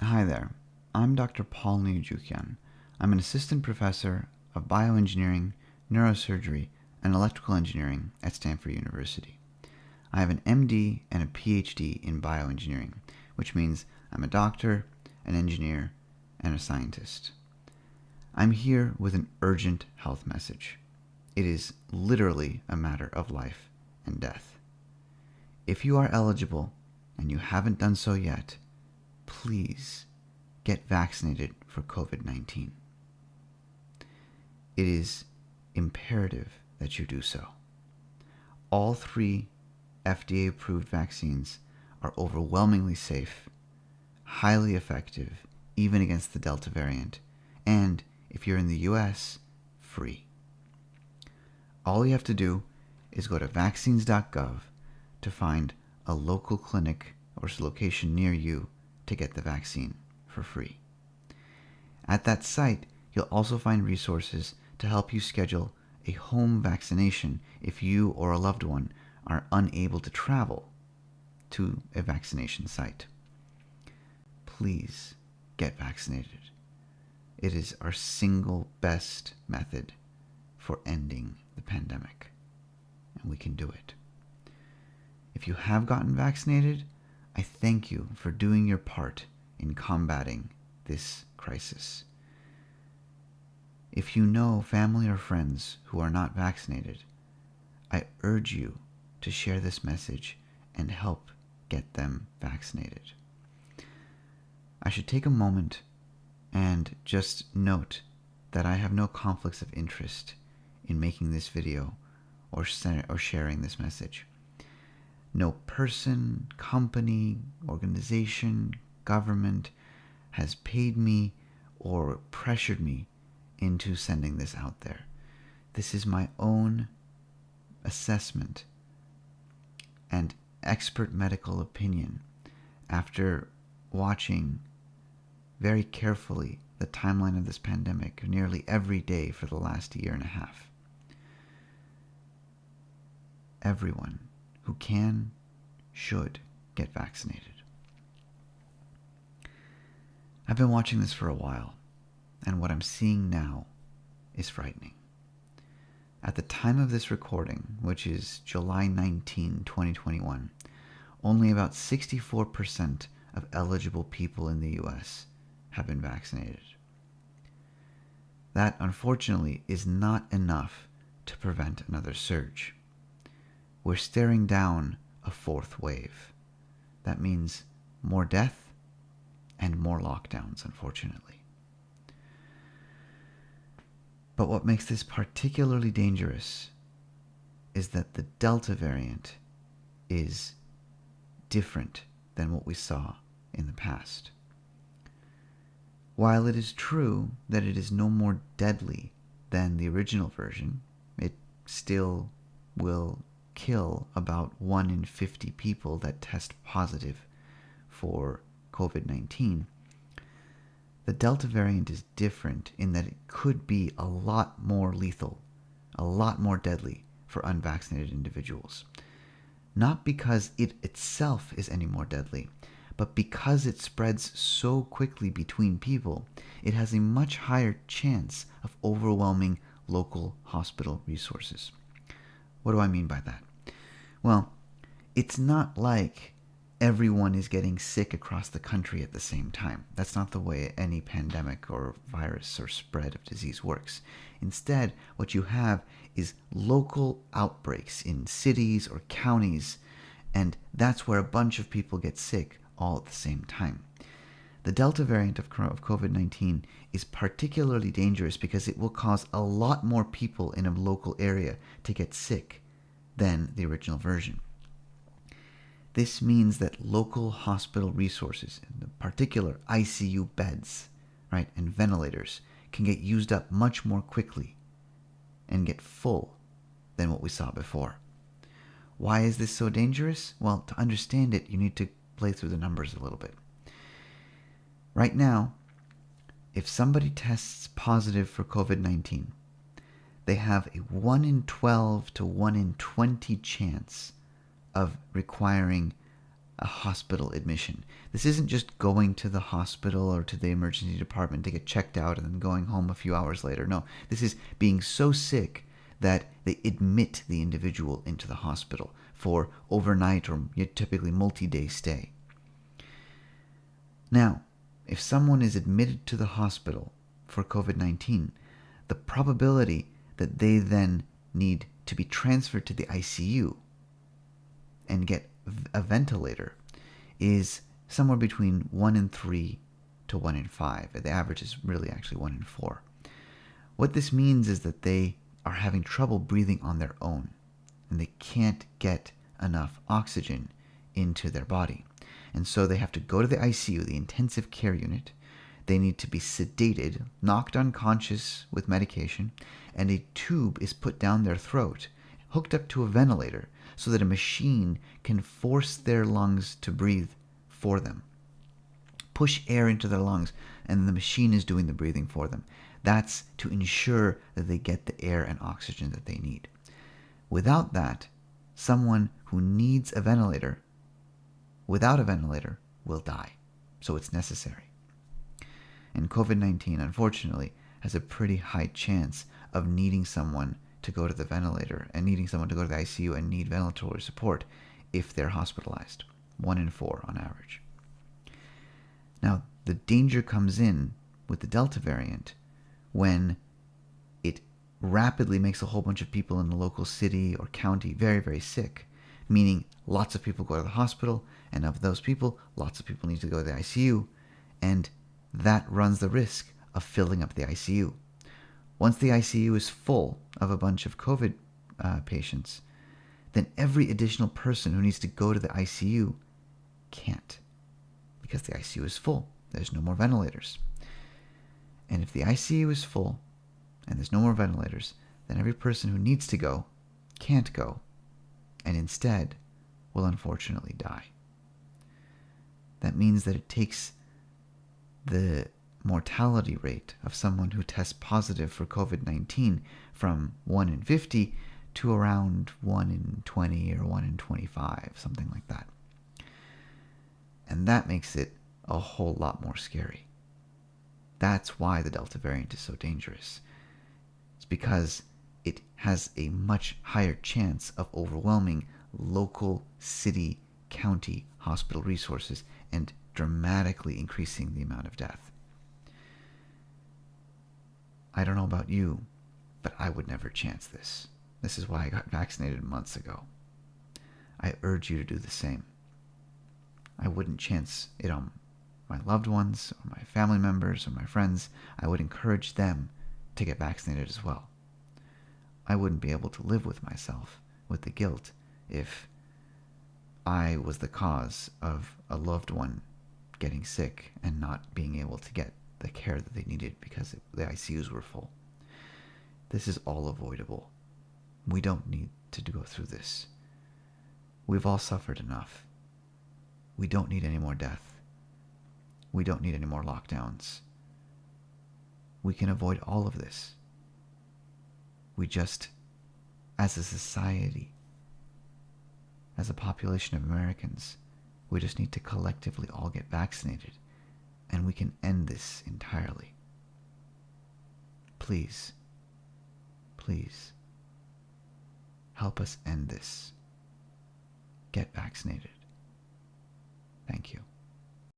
Hi there, I'm Dr. Paul Nuyujukian. I'm an assistant professor of bioengineering, neurosurgery, and electrical engineering at Stanford University. I have an MD and a PhD in bioengineering, which means I'm a doctor, an engineer, and a scientist. I'm here with an urgent health message. It is literally a matter of life and death. If you are eligible and you haven't done so yet, please get vaccinated for COVID-19. It is imperative that you do so. All 3 FDA-approved vaccines are overwhelmingly safe, highly effective, even against the Delta variant, and if you're in the US, free. All you have to do is go to vaccines.gov to find a local clinic or location near you to get the vaccine for free. At that site, you'll also find resources to help you schedule a home vaccination if you or a loved one are unable to travel to a vaccination site. Please get vaccinated. It is our single best method for ending the pandemic, and we can do it. If you have gotten vaccinated, I thank you for doing your part in combating this crisis. If you know family or friends who are not vaccinated, I urge you to share this message and help get them vaccinated. I should take a moment and just note that I have no conflicts of interest in making this video or sharing this message. No person, company, organization, government has paid me or pressured me into sending this out there. This is my own assessment and expert medical opinion after watching very carefully the timeline of this pandemic nearly every day for the last year and a half. Everyone who can should get vaccinated. I've been watching this for a while, and what I'm seeing now is frightening. At the time of this recording, which is July 19, 2021, only about 64% of eligible people in the US have been vaccinated. That, unfortunately, is not enough to prevent another surge. We're staring down a 4th wave. That means more death and more lockdowns, unfortunately. But what makes this particularly dangerous is that the Delta variant is different than what we saw in the past. While it is true that it is no more deadly than the original version, it still will kill about 1 in 50 people that test positive for COVID-19. The Delta variant is different in that it could be a lot more lethal, a lot more deadly for unvaccinated individuals. Not because it itself is any more deadly, but because it spreads so quickly between people, it has a much higher chance of overwhelming local hospital resources. What do I mean by that? Well, it's not like everyone is getting sick across the country at the same time. That's not the way any pandemic or virus or spread of disease works. Instead, what you have is local outbreaks in cities or counties, and that's where a bunch of people get sick all at the same time. The Delta variant of COVID-19 is particularly dangerous because it will cause a lot more people in a local area to get sick than the original version. This means that local hospital resources, in particular ICU beds, right, and ventilators, can get used up much more quickly and get full than what we saw before. Why is this so dangerous? Well, to understand it, you need to play through the numbers a little bit. Right now, if somebody tests positive for COVID-19, they have a 1 in 12 to 1 in 20 chance of requiring a hospital admission. This isn't just going to the hospital or to the emergency department to get checked out and then going home a few hours later. No, this is being so sick that they admit the individual into the hospital for overnight or typically multi-day stay. Now, if someone is admitted to the hospital for COVID-19, the probability that they then need to be transferred to the ICU and get a ventilator is somewhere between 1 in 3 to 1 in 5. The average is really actually 1 in 4. What this means is that they are having trouble breathing on their own, and they can't get enough oxygen into their body. And so they have to go to the ICU, the intensive care unit. They need to be sedated, knocked unconscious with medication, and a tube is put down their throat, hooked up to a ventilator, so that a machine can force their lungs to breathe for them. Push air into their lungs, and the machine is doing the breathing for them. That's to ensure that they get the air and oxygen that they need. Without that, someone who needs a ventilator, without a ventilator, will die. So it's necessary. And COVID-19, unfortunately, has a pretty high chance of needing someone to go to the ventilator and needing someone to go to the ICU and need ventilatory support if they're hospitalized. 1 in 4 on average. Now, the danger comes in with the Delta variant when it rapidly makes a whole bunch of people in the local city or county very, very sick, meaning lots of people go to the hospital, and of those people, lots of people need to go to the ICU, and that runs the risk of filling up the ICU. Once the ICU is full of a bunch of COVID patients, then every additional person who needs to go to the ICU can't, because the ICU is full. There's no more ventilators. And if the ICU is full and there's no more ventilators, then every person who needs to go can't go, and instead will unfortunately die. That means that it takes the mortality rate of someone who tests positive for COVID-19 from 1 in 50 to around 1 in 20 or 1 in 25, something like that. And that makes it a whole lot more scary. That's why the Delta variant is so dangerous. It's because it has a much higher chance of overwhelming local, city, county hospital resources and dramatically increasing the amount of death. I don't know about you, but I would never chance this. This is why I got vaccinated months ago. I urge you to do the same. I wouldn't chance it on my loved ones or my family members or my friends. I would encourage them to get vaccinated as well. I wouldn't be able to live with myself, with the guilt, if I was the cause of a loved one getting sick and not being able to get the care that they needed because the ICUs were full. This is all avoidable. We don't need to go through this. We've all suffered enough. We don't need any more death. We don't need any more lockdowns. We can avoid all of this. We just, as a society, as a population of Americans, we just need to collectively all get vaccinated, and we can end this entirely. Please, please, help us end this. Get vaccinated. Thank you.